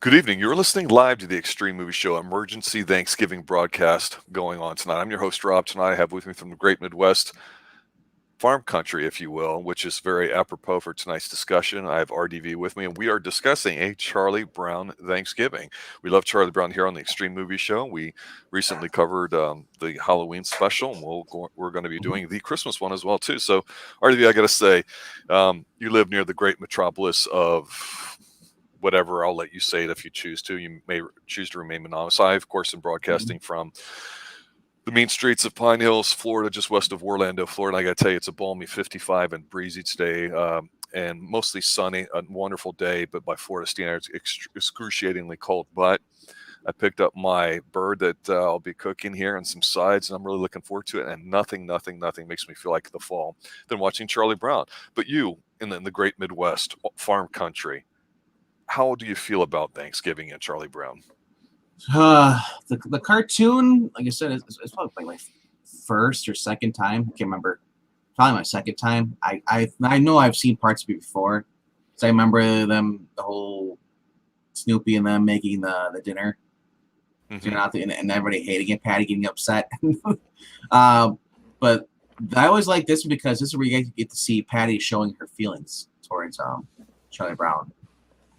Good evening. You're listening live to the Xtreme Movie Show emergency Thanksgiving broadcast going on tonight. I'm your host, Rob. Tonight I have with me from the great Midwest farm country, if you will, which is very apropos for tonight's discussion. I have RDV with me, and we are discussing a Charlie Brown Thanksgiving. We love Charlie Brown here on the Xtreme Movie Show. We recently covered the Halloween special, and we're going to be doing the Christmas one as well, too. So, RDV, I got to say, you live near the great metropolis of whatever. I'll let you say it if you choose to. You may choose to remain anonymous. I, of course, am broadcasting from the mean streets of Pine Hills, Florida, just west of Orlando, Florida. I got to tell you, it's a balmy 55 and breezy today, and mostly sunny. A wonderful day, but by Florida standards, excruciatingly cold. But I picked up my bird that I'll be cooking here and some sides, and I'm really looking forward to it. And nothing makes me feel like the fall than watching Charlie Brown. But you, in the great Midwest farm country, how do you feel about Thanksgiving and Charlie Brown? The cartoon, like I said, it's probably like my first or second time. I can't remember. Probably my second time. I know I've seen parts of it before. So I remember them, the whole Snoopy and them making the dinner. Mm-hmm. And everybody hating it, Patty getting upset. But I always like this one because this is where you get to see Patty showing her feelings towards Charlie Brown.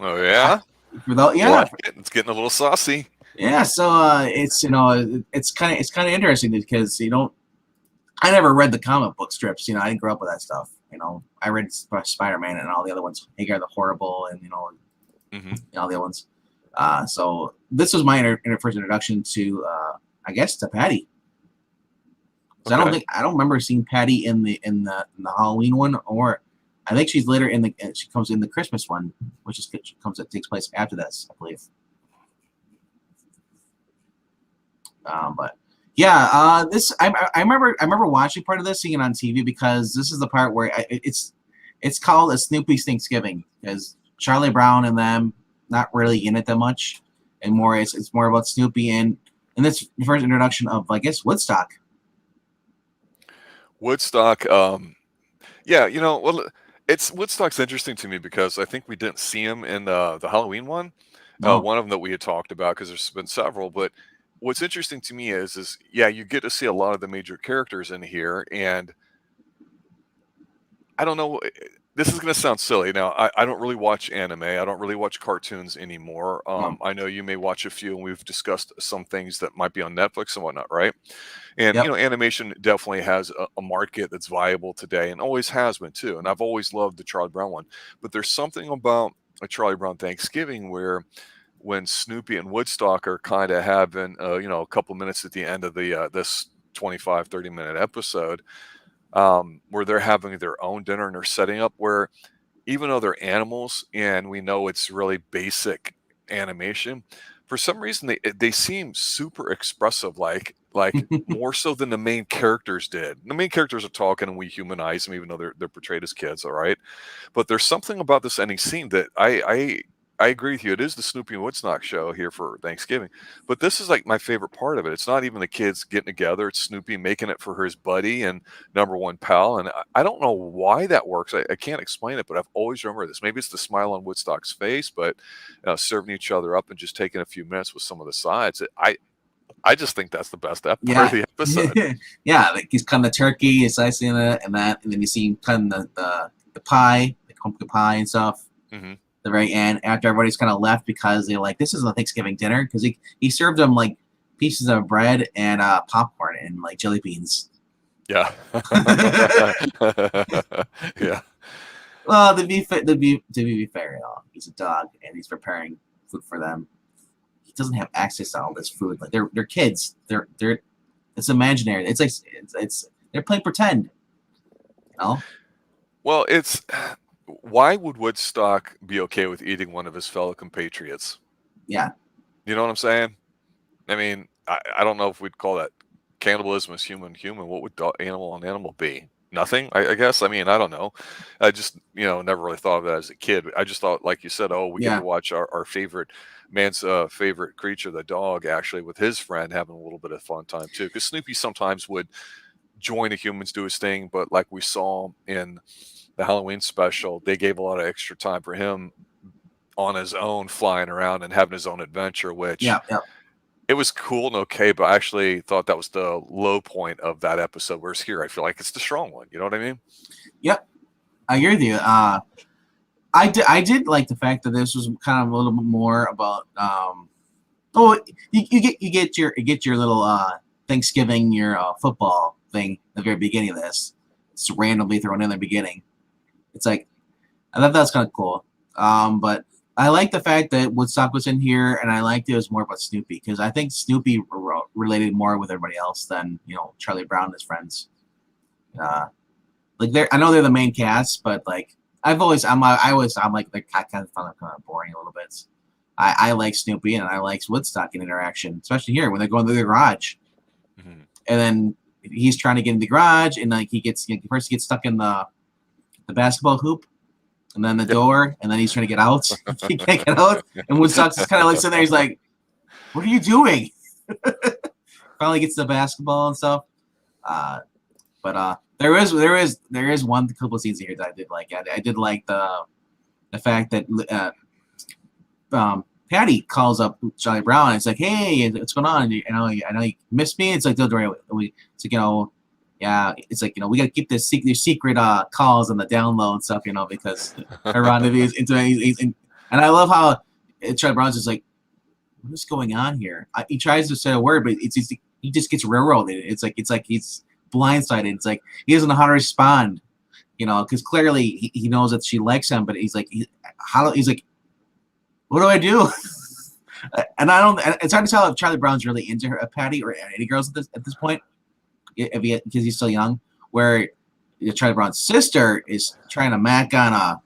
Oh yeah, it's getting a little saucy. Yeah, so it's it's kind of interesting because I never read the comic book strips. I didn't grow up with that stuff. I read Spider-Man and all the other ones, Hagar the Horrible, and all the other ones. So this was my first introduction to I guess to Patty. Okay. I don't remember seeing Patty in the Halloween one, or I think she's later she comes in the Christmas one, which takes place after this, I believe. But yeah, this I remember watching part of this, seeing it on TV, because this is the part where it's called a Snoopy's Thanksgiving, because Charlie Brown and them not really in it that much, and it's more about Snoopy, and this first introduction of, I guess, Woodstock. Woodstock, yeah, well, Woodstock's interesting to me because I think we didn't see him in the Halloween one. No. One of them that we had talked about, because there's been several. But what's interesting to me is yeah, you get to see a lot of the major characters in here, and I don't know. This is going to sound silly. Now, I don't really watch anime. I don't really watch cartoons anymore. I know you may watch a few, and we've discussed some things that might be on Netflix and whatnot, right? And, Yep. Animation definitely has a market that's viable today, and always has been too. And I've always loved the Charlie Brown one. But there's something about a Charlie Brown Thanksgiving where when Snoopy and Woodstock are kind of having, a couple minutes at the end of this 25, 30-minute episode, where they're having their own dinner and they're setting up, where even though they're animals and we know it's really basic animation, for some reason they seem super expressive, like more so than the main characters did. The main characters are talking and we humanize them, even though they're portrayed as kids, all right? But there's something about this ending scene that I agree with you. It is the Snoopy and Woodstock show here for Thanksgiving, but this is like my favorite part of it. It's not even the kids getting together. It's Snoopy making it for his buddy and number one pal. And I don't know why that works. I can't explain it, but I've always remembered this. Maybe it's the smile on Woodstock's face, but serving each other up and just taking a few minutes with some of the sides. I just think that's the best part of the episode. Yeah, like he's cutting the turkey, he's slicing it, and then you see him cutting the pie, the pumpkin pie and stuff. Mm-hmm. The very end, after everybody's kind of left, because they're like, this is a Thanksgiving dinner, because he served them like pieces of bread and popcorn and like jelly beans. Yeah. Yeah. Well, to be fair, he's a dog and he's preparing food for them. He doesn't have access to all this food. Like they're kids. They're it's imaginary. It's like it's they're playing pretend. Well, why would Woodstock be okay with eating one of his fellow compatriots? Yeah. You know what I'm saying? I mean, I don't know if we'd call that cannibalism as human. What would animal on animal be? Nothing, I guess. I mean, I don't know. I just, never really thought of that as a kid. I just thought, like you said, we get to watch our favorite man's favorite creature, the dog, actually with his friend having a little bit of fun time too. Because Snoopy sometimes would join the humans, do his thing, but like we saw in the Halloween special, they gave a lot of extra time for him on his own, flying around and having his own adventure, which Yeah, yeah. it was cool and okay, but I actually thought that was the low point of that episode. Whereas here, I feel like it's the strong one. You know what I mean? Yep, I agree with you. I did like the fact that this was kind of a little bit more about you get your little Thanksgiving your football thing at the very beginning of this. It's randomly thrown in the beginning. It's like I thought that was kind of cool. But I like the fact that Woodstock was in here, and I liked it was more about Snoopy because I think Snoopy related more with everybody else than Charlie Brown and his friends. Like I know they're the main cast, but like I'm like they're kind of boring a little bit. I like Snoopy and I like Woodstock in interaction, especially here when they're going to the garage, Mm-hmm. and then he's trying to get in the garage, and like first he gets stuck in the basketball hoop, and then the door, and then he's trying to get out. He can't get out, and Woodstock's just kind of like sitting there. He's like, "What are you doing?" Finally gets the basketball and stuff. But there is one couple of scenes here that I did like. I did like the fact that Patty calls up Charlie Brown and it's like, "Hey, what's going on? I know you missed me." It's like, "Don't worry." It's like, yeah. It's like, we got to keep this secret calls on the down low and stuff, because around he's into and I love how Charlie Brown's just like, "What is going on here?" He tries to say a word, but he just gets railroaded. It's like he's blindsided. It's like he doesn't know how to respond, because clearly he knows that she likes him, but he's like, he's like, what do I do? And I don't. It's hard to tell if Charlie Brown's really into her, Patty, or any girls at this point, because he's still young. Where Charlie Brown's sister is trying to mac on a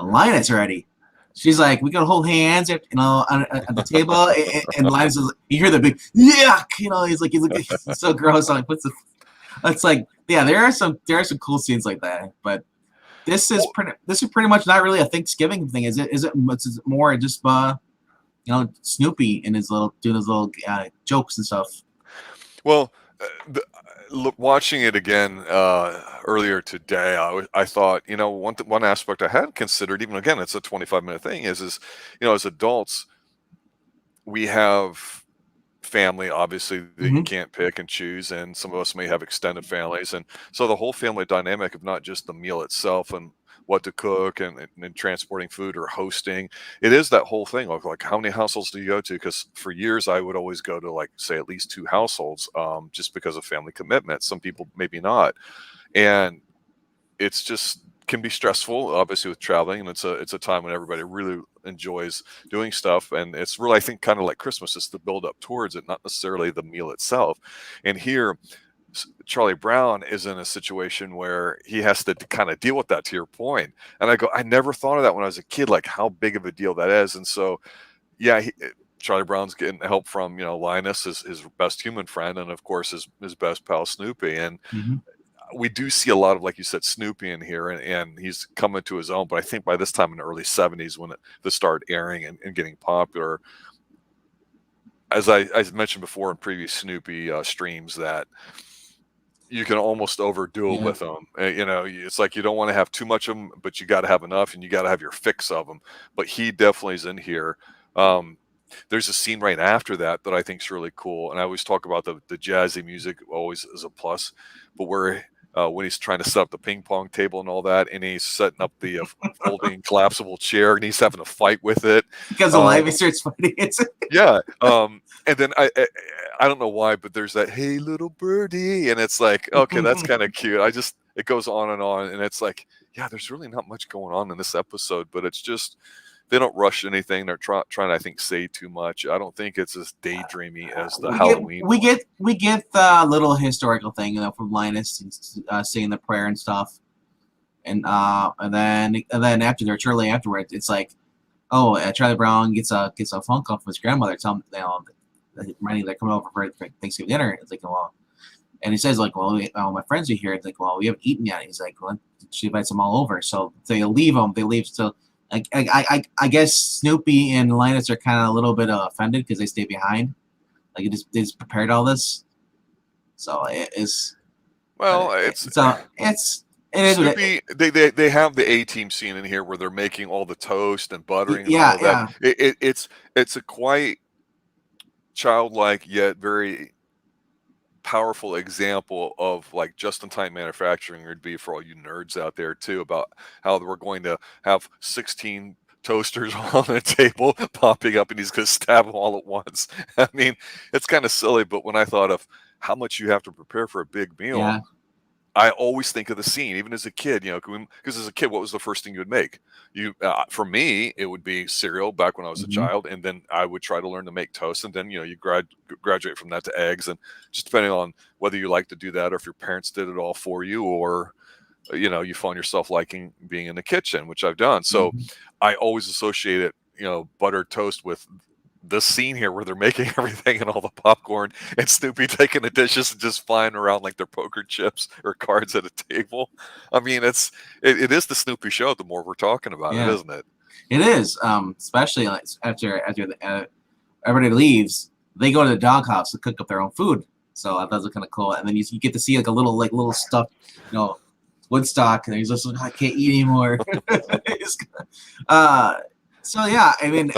Linus already. She's like, we gotta hold hands, on the table, and Linus is. You hear the big yuck, He's like, it's so gross. I'm like, what's the? It's like, yeah, there are some cool scenes like that, but. This is pretty much not really a Thanksgiving thing, is it? Is it more just Snoopy and doing his little jokes and stuff? Well, watching it again earlier today, I thought, one aspect I hadn't considered, even again, it's a 25-minute thing, is as adults, we have family, obviously, that you can't pick and choose, and some of us may have extended families, and so the whole family dynamic of not just the meal itself and what to cook and transporting food or hosting, it is that whole thing of like, how many households do you go to? Because for years I would always go to, like, say, at least 2 households, just because of family commitment. Some people maybe not, and it's just can be stressful, obviously, with traveling, and it's a time when everybody really enjoys doing stuff, and it's really, I think, kind of like Christmas, it's the build up towards it, not necessarily the meal itself. And here, Charlie Brown is in a situation where he has to kind of deal with that, to your point. And I never thought of that when I was a kid, like how big of a deal that is. And so, yeah, Charlie Brown's getting help from Linus, his best human friend, and of course his best pal Snoopy. And we do see a lot of, like you said, Snoopy in here, and he's coming to his own. But I think by this time in the early 70s, when this started airing and getting popular, as I mentioned before in previous Snoopy streams, that you can almost overdo it with them. It's like you don't want to have too much of them, but you got to have enough, and you got to have your fix of them. But he definitely is in here. There's a scene right after that I think is really cool, and I always talk about the jazzy music always is a plus, but where when he's trying to set up the ping pong table and all that, and he's setting up the folding collapsible chair, and he's having a fight with it because the live starts fighting it. Yeah, and then I don't know why, but there's that "Hey little birdie," and it's like, okay, that's kind of cute. It goes on, and it's like, yeah, there's really not much going on in this episode, but it's just they don't rush anything. They're trying to, I think, say too much. I don't think it's as daydreamy as the Halloween. We get the little historical thing, from Linus saying the prayer and stuff, and then shortly afterwards, it's like, Charlie Brown gets a phone call from his grandmother, telling they're coming over for Thanksgiving dinner. It's like, well, and he says like, well, my friends are here. It's like, well, we haven't eaten yet. He's like, well, she invites them all over, so they leave them. They leave so. I guess Snoopy and Linus are kind of a little bit offended because they stay behind. Like they just prepared all this, so it's It is what Snoopy, they have the A-Team scene in here where they're making all the toast and buttering and all yeah, of that. yeah. It's a quite childlike yet very powerful example of like just-in-time manufacturing would be for all you nerds out there too, about how we're going to have 16 toasters on the table popping up and he's going to stab them all at once. I mean, it's kind of silly, but when I thought of how much you have to prepare for a big meal, Yeah. I always think of the scene, even as a kid, you know, because as a kid, what was the first thing you would make? For me, it would be cereal back when I was a Mhm. child, and then I would try to learn to make toast, and then, you know, you graduate from that to eggs, and just depending on whether you like to do that or if your parents did it all for you, or you know, you find yourself liking being in the kitchen, which I've done. So Mhm. I always associate it, you know, buttered toast with this scene here where they're making everything and all the popcorn and Snoopy taking the dishes and just flying around like they're poker chips or cards at a table. I mean, it is the Snoopy show. The more we're talking about it, Yeah, isn't it? it is. Especially like everybody leaves, they go to the doghouse to cook up their own food. So I thought it was kind of cool. And then you get to see like a little stuffed, you know, Woodstock, and he's just like, I can't eat anymore. uh, so yeah, I mean,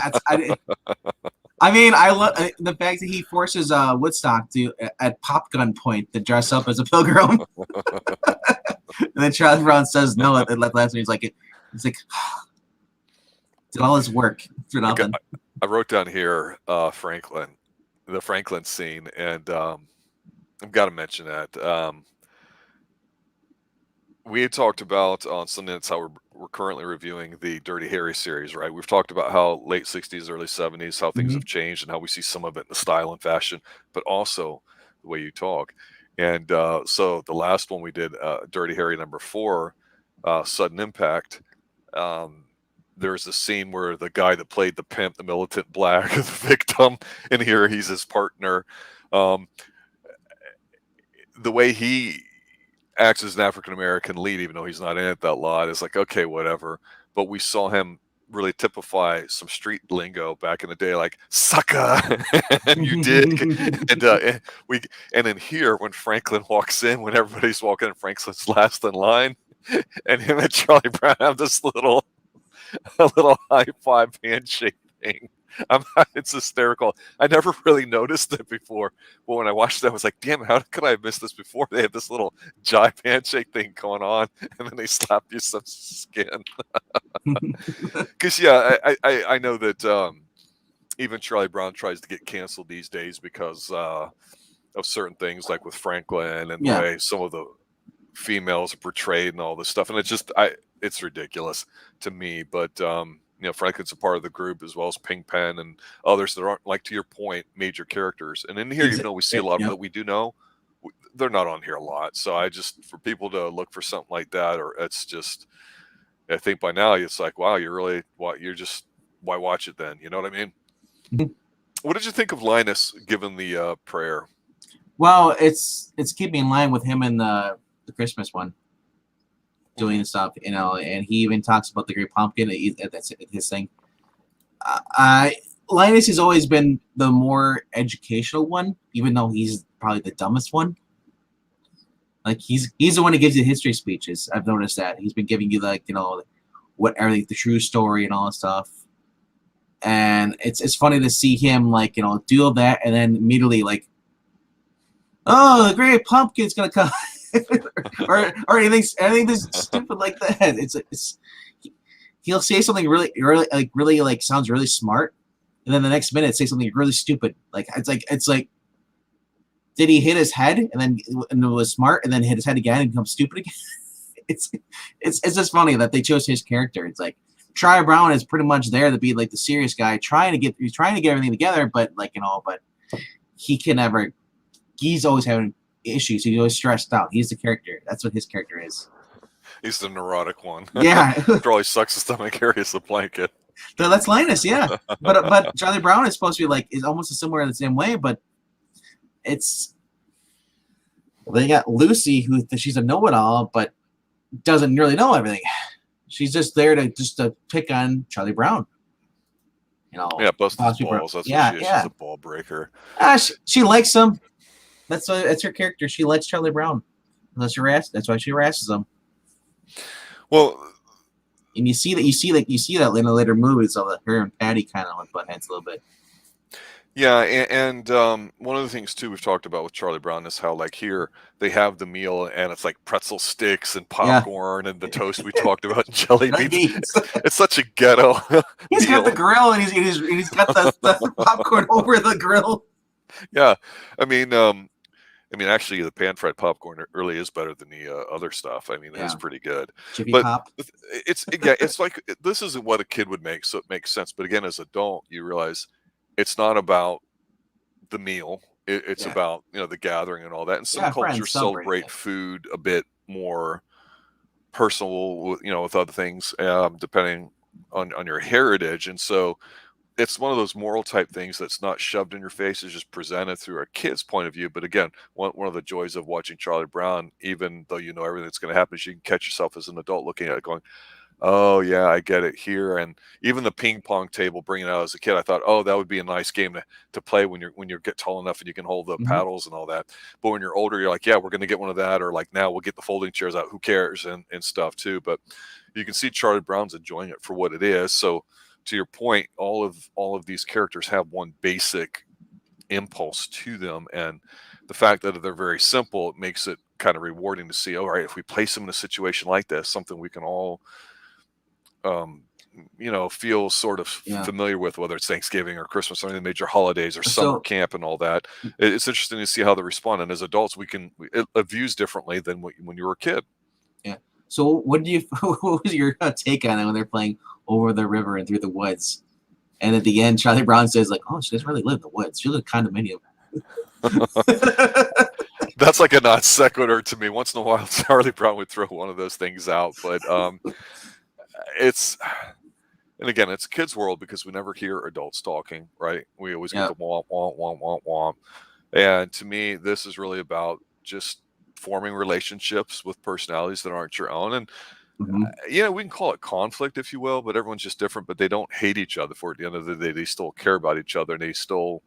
I love the fact that he forces Woodstock to at pop gun point to dress up as a pilgrim, and then Charlie Brown says no at the last one. He's like, did all his work for I, got, nothing. I wrote down here Franklin, the Franklin scene, and I've got to mention that. We had talked about on Sunday nights how we're currently reviewing the Dirty Harry series, right? We've talked about how late 60s, early 70s, how things Mhm. have changed and how we see some of it in the style and fashion, but also the way you talk. And so the last one we did, Dirty Harry #4, Sudden Impact, there's a scene where the guy that played the pimp, the militant black, the victim, and here he's his partner. Um, the way he acts as an African American lead, even though he's not in it that lot, is like, okay, whatever. But we saw him really typify some street lingo back in the day, like "sucker" and "you dig," and we and then here when Franklin walks in, when everybody's walking, and Franklin's last in line, and him and Charlie Brown have this little a little high five handshake thing. It's hysterical. I never really noticed it before, but when I watched it, I was like, "Damn, how could I have missed this before?" They have this little jive handshake thing going on, and then they slap you some skin. Because yeah, I know that even Charlie Brown tries to get canceled these days because of certain things, like with Franklin and the Yeah, way some of the females are portrayed and all this stuff, and it's ridiculous to me. But you know, Franklin's a part of the group as well as Pinkpen and others that aren't, like to your point, major characters. And in here, even though we see a lot of them yep. that we do know, they're not on here a lot. So I just, for people to look for something like that, or it's just, I think by now it's like, wow, why watch it then? You know what I mean? Mhm. What did you think of Linus given the prayer? Well, it's keeping in line with him in the Christmas one, doing stuff, you know, and he even talks about the Great Pumpkin. That's his thing. I Linus has always been the more educational one, even though he's probably the dumbest one. Like he's the one that gives you history speeches. I've noticed that he's been giving you like, you know, what everything, the true story and all that stuff. And it's funny to see him like, you know, do all that and then immediately like, oh, the Great Pumpkin's gonna come, or anything this stupid like that. He'll say something really like sounds really smart, and then the next minute say something really stupid. Like it's like did he hit his head and it was smart and then hit his head again and become stupid again? it's it's just funny that they chose his character. It's like Charlie Brown is pretty much there to be like the serious guy he's trying to get everything together, but like, you know, but he can never. He's always having issues. He's always stressed out. He's the character. That's what his character is. He's the neurotic one. Yeah. After all, he sucks his stomach, carries the blanket. That's Linus, yeah. But Charlie Brown is supposed to be like is almost similar in the same way, but it's they got Lucy who she's a know-it-all, but doesn't really know everything. She's just there to pick on Charlie Brown. You know, Yeah, bust his balls. That's what she is. Yeah. She's a ball breaker. She likes him. That's her character. She likes Charlie Brown. That's why she harasses him. Well, And you see that in the later movies, so that her and Patty kind of like butt heads a little bit. yeah, and one of the things too we've talked about with Charlie Brown is how like here they have the meal and it's like pretzel sticks and Yeah. popcorn and the toast we talked about and jelly beans. Nice. It's such a ghetto He's got the meal. grill and he's got the popcorn over the grill. Yeah, I mean, actually, the pan-fried popcorn really is better than the other stuff. I mean, it is Yeah. pretty good. Jiffy But Pop. it's like this isn't what a kid would make, so it makes sense. But again, as an adult, you realize it's not about the meal. It's Yeah. about the gathering and all that. And some Yeah, cultures friends celebrating celebrate it. food a bit more personal, with other things, depending on your heritage. And so it's one of those moral type things that's not shoved in your face. It's just presented through a kid's point of view. But again, one of the joys of watching Charlie Brown, even though you know everything that's going to happen, is you can catch yourself as an adult looking at it going, oh yeah, I get it here. And even the ping pong table, bringing it out as a kid, I thought, oh, that would be a nice game to play when you get tall enough and you can hold the Mhm. paddles and all that. But when you're older, you're like, yeah, we're going to get one of that, or like now we'll get the folding chairs out. Who cares and stuff too. But you can see Charlie Brown's enjoying it for what it is. So to your point, all of these characters have one basic impulse to them, and the fact that they're very simple, it makes it kind of rewarding to see. All right, if we place them in a situation like this, something we can all feel sort of Yeah. familiar with, whether it's Thanksgiving or Christmas, or any of the major holidays or So- summer camp and all that. It's interesting to see how they respond. And as adults, it views differently than when you were a kid. Yeah. So what was your take on it when they're playing Over the River and Through the Woods? And at the end, Charlie Brown says like, "Oh, she doesn't really live in the woods. She lives in a condominium." That's like a non sequitur to me. Once in a while, Charlie Brown would throw one of those things out, but and again, it's a kid's world because we never hear adults talking, right? We always get the womp, womp, womp, womp, womp. And to me, this is really about just forming relationships with personalities that aren't your own. And we can call it conflict, if you will, but everyone's just different, but they don't hate each other for it. At the end of the day, they still care about each other, and they still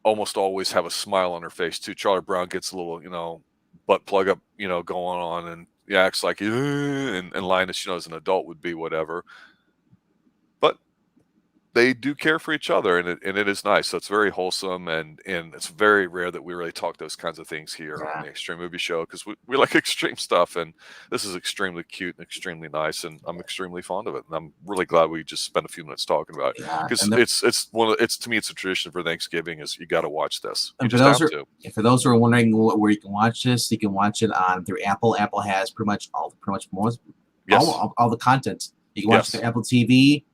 almost always have a smile on their face too. Charlie Brown gets a little, butt plug up, going on, and he acts like, and Linus, as an adult would be whatever. But they do care for each other, and it is nice. So it's very wholesome, and it's very rare that we really talk those kinds of things here on the Extreme Movie Show, because we like extreme stuff, and this is extremely cute and extremely nice, and I'm extremely fond of it, and I'm really glad we just spent a few minutes talking about it, because to me it's a tradition for Thanksgiving is you got to watch this. You just have to. For those who are wondering where you can watch this, you can watch it on through Apple. Apple has pretty much all the content. You can watch it through Apple TV.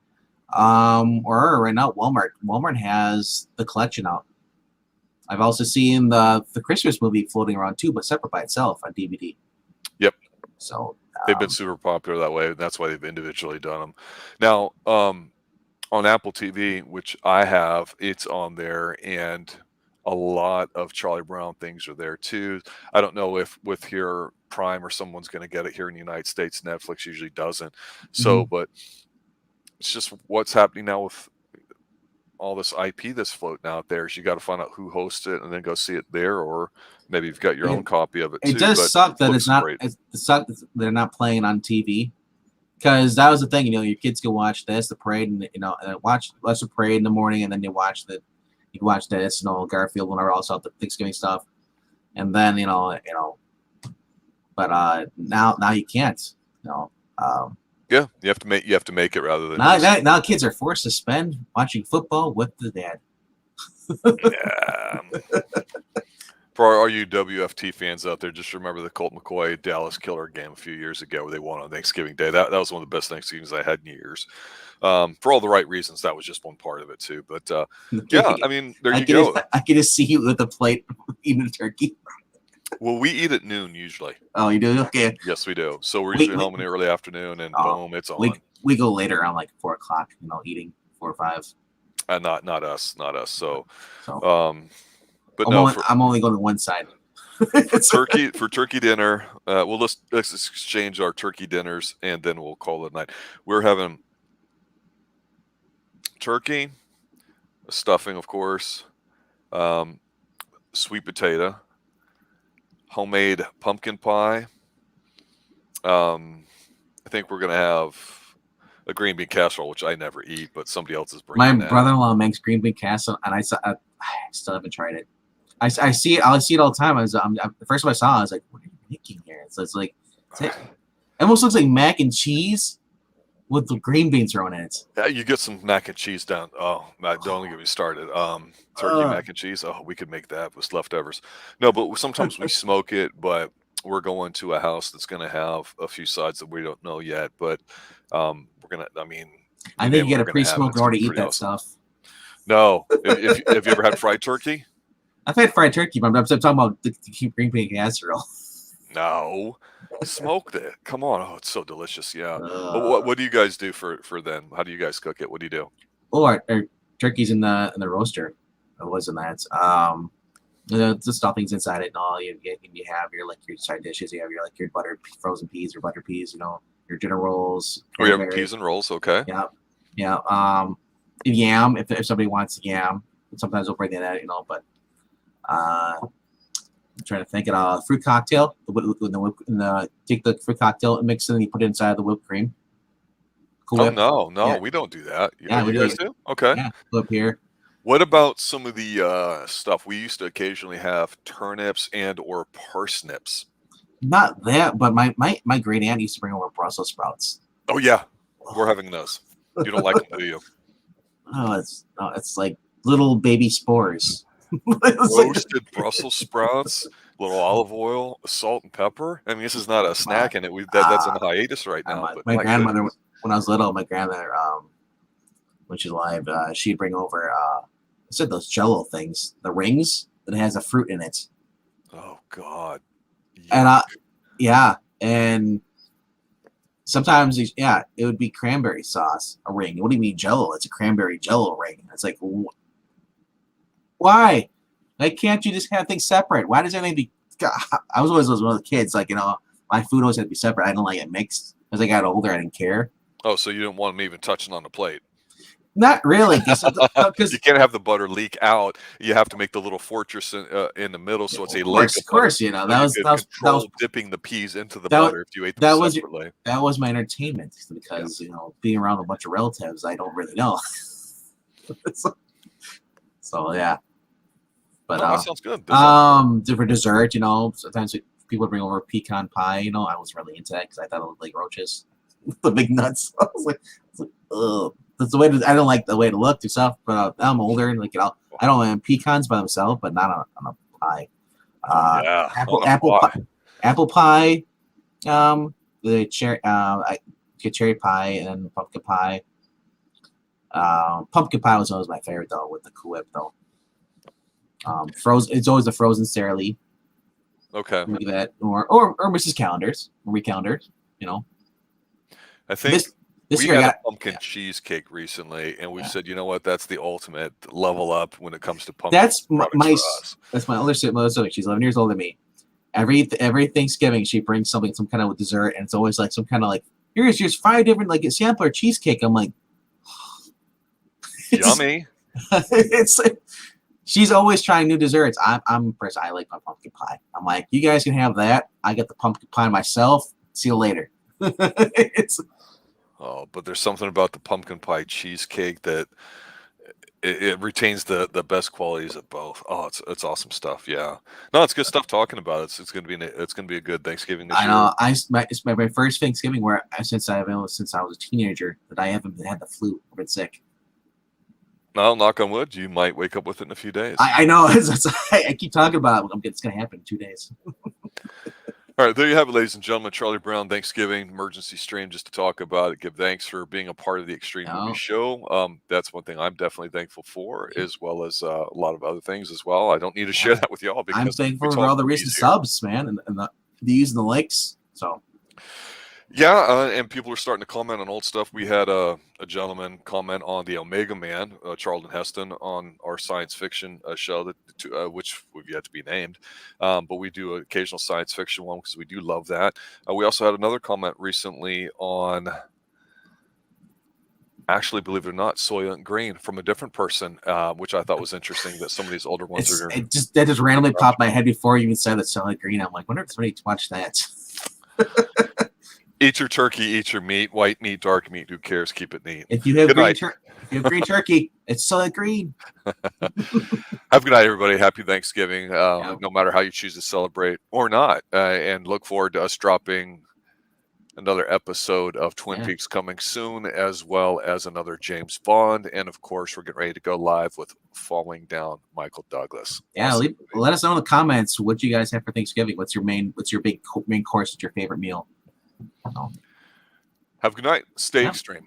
Or right now Walmart. Walmart has the collection out. I've also seen the Christmas movie floating around too, but separate by itself on DVD. Yep. So they've been super popular that way, and that's why they've individually done them. Now, on Apple TV, which I have, it's on there, and a lot of Charlie Brown things are there too. I don't know if with your Prime or someone's going to get it here in the United States. Netflix usually doesn't. So, but it's just what's happening now with all this IP that's floating out there. Is you got to find out who hosts it and then go see it there, or maybe you've got your own copy of it too. It does suck that it's not. It sucks that they're not playing on TV, because that was the thing. Your kids can watch this, the parade, and watch the parade in the morning, and then you can watch this, Garfield, when they're also out the Thanksgiving stuff, and then but now you can't. Yeah, you have to make it rather than now kids are forced to spend watching football with the dad. Yeah. For all you WFT fans out there, just remember the Colt McCoy Dallas Killer game a few years ago where they won on Thanksgiving Day. That was one of the best Thanksgivings I had in years. For all the right reasons, that was just one part of it too. But yeah, I mean, there you go. I can just see you with a plate eating a turkey. Well, we eat at noon usually. Oh, you do? Okay. Yes, we do. So we're usually home in the early afternoon, and boom, it's on. We go later around like 4 o'clock, eating 4 or 5. Not us. So but I'm only going to one side. for turkey dinner, let's exchange our turkey dinners, and then we'll call it a night. We're having turkey, stuffing, of course, sweet potato, homemade pumpkin pie, I think we're gonna have a green bean casserole, which I never eat, but somebody else is My bringing that. brother-in-law makes green bean casserole, and I still haven't tried it. I see it. I see it all the time. The first time I saw it, I was like, "What are you making here?" So it's like, it almost looks like mac and cheese with the green beans thrown in it. Yeah, you get some mac and cheese down. Oh, don't get me started. Turkey mac and cheese. Oh, we could make that with leftovers. No, but sometimes we smoke it. But we're going to a house that's going to have a few sides that we don't know yet. But we're gonna. I mean, I think you get a pre-smoked in order to eat that awesome. stuff. No, if have you ever had fried turkey? I've had fried turkey, but I'm talking about the green bean casserole. No, smoked it. Come on. Oh, it's so delicious. Yeah. But what do you guys do for then? How do you guys cook it? What do you do? Oh, our turkey's in the roaster. It wasn't that. The stuffing's inside it and all. You have your side dishes. You have your frozen peas or butter peas. Your dinner rolls. Oh, you have peas and rolls. Okay. Yeah. Yam if somebody wants yam. Sometimes we'll bring that out. But I'm trying to think of fruit cocktail. Take the fruit cocktail and mix it, and you put it inside the whipped cream. Cool. Oh no, we don't do that. You guys do? Okay. Yeah, up here. What about some of the stuff we used to occasionally have? Turnips and or parsnips. Not that, but my great aunt used to bring over Brussels sprouts. Oh yeah, we're having those. You don't like them, do you? Oh, it's like little baby spores. Roasted Brussels sprouts, little olive oil, salt and pepper. I mean, this is not a snack, and that's on hiatus right now. My grandmother, when I was little, my grandmother, when she's alive, she'd bring over I said those Jello things, the rings that has a fruit in it. Oh God! And and sometimes it would be cranberry sauce, a ring. What do you mean Jello? It's a cranberry Jello ring. It's like, why? Like, can't you just have things separate? Why does everything be? God, I was always one of the kids. Like, my food always had to be separate. I didn't like it mixed. As I got older, I didn't care. Oh, so you didn't want them even touching on the plate? Not really, because you can't have the butter leak out. You have to make the little fortress in the middle, so it's a lake. Of course, that was dipping the peas into the butter if you ate them separately. That was my entertainment because being around a bunch of relatives, I don't really know. So yeah, but that sounds good. Different dessert, sometimes people bring over pecan pie. I was really into that because I thought it looked like roaches, the big nuts. I was like, ugh. That's the way I don't like the way to look to stuff, but I'm older and I don't have pecans by themselves, but not on a pie. Apple pie. The cherry. I get cherry pie and then pumpkin pie. Pumpkin pie was always my favorite though, with the Cool Whip though. Frozen. It's always the frozen Sara Lee. Okay. Maybe that or Mrs. Callender's, Marie Callender's. I think. This we year had a pumpkin cheesecake recently, and we said, you know what? That's the ultimate level up when it comes to pumpkin. That's my older sister. She's 11 years older than me. Every Thanksgiving, she brings some kind of dessert, and it's always like some kind of here's 5 different a sampler cheesecake. I'm like, yummy. She's always trying new desserts. I'm impressed. I like my pumpkin pie. I'm like, you guys can have that. I got the pumpkin pie myself. See you later. Oh, but there's something about the pumpkin pie cheesecake that it retains the best qualities of both. Oh, it's awesome stuff. Yeah, no, it's good stuff talking about it. It's gonna be a good Thanksgiving this year. I know. It's my first Thanksgiving where since I was a teenager that I haven't had the flu or been sick. No, knock on wood, you might wake up with it in a few days. I know. I keep talking about it. It's gonna happen in 2 days. All right, there you have it, ladies and gentlemen. Charlie Brown Thanksgiving emergency stream just to talk about it. Give thanks for being a part of the Xtreme Movie Show. That's one thing I'm definitely thankful for, as well as a lot of other things as well. I don't need to share that with y'all because I'm thankful for all the recent subs, man, and the views and the likes. So. Yeah, and people are starting to comment on old stuff. We had a gentleman comment on the Omega Man, Charlton Heston, on our science fiction show, which we've yet to be named. But we do an occasional science fiction one because we do love that. We also had another comment recently on, actually, believe it or not, Soylent Green from a different person, which I thought was interesting that some of these older ones are. That just randomly popped my head before you even said that Soylent Green. I'm like, wonder if somebody watched that. Eat your turkey, eat your meat, white meat, dark meat. Who cares? Keep it neat. If you have Good green night. if you have green turkey, it's solid green. Have a good night, everybody. Happy Thanksgiving. Yeah. No matter how you choose to celebrate or not, and look forward to us dropping another episode of Twin Peaks coming soon, as well as another James Bond, and of course, we're getting ready to go live with Falling Down, Michael Douglas. Yeah, Awesome. let us know in the comments what you guys have for Thanksgiving. What's your main big main course? What's your favorite meal? Have a good night. Stay extreme.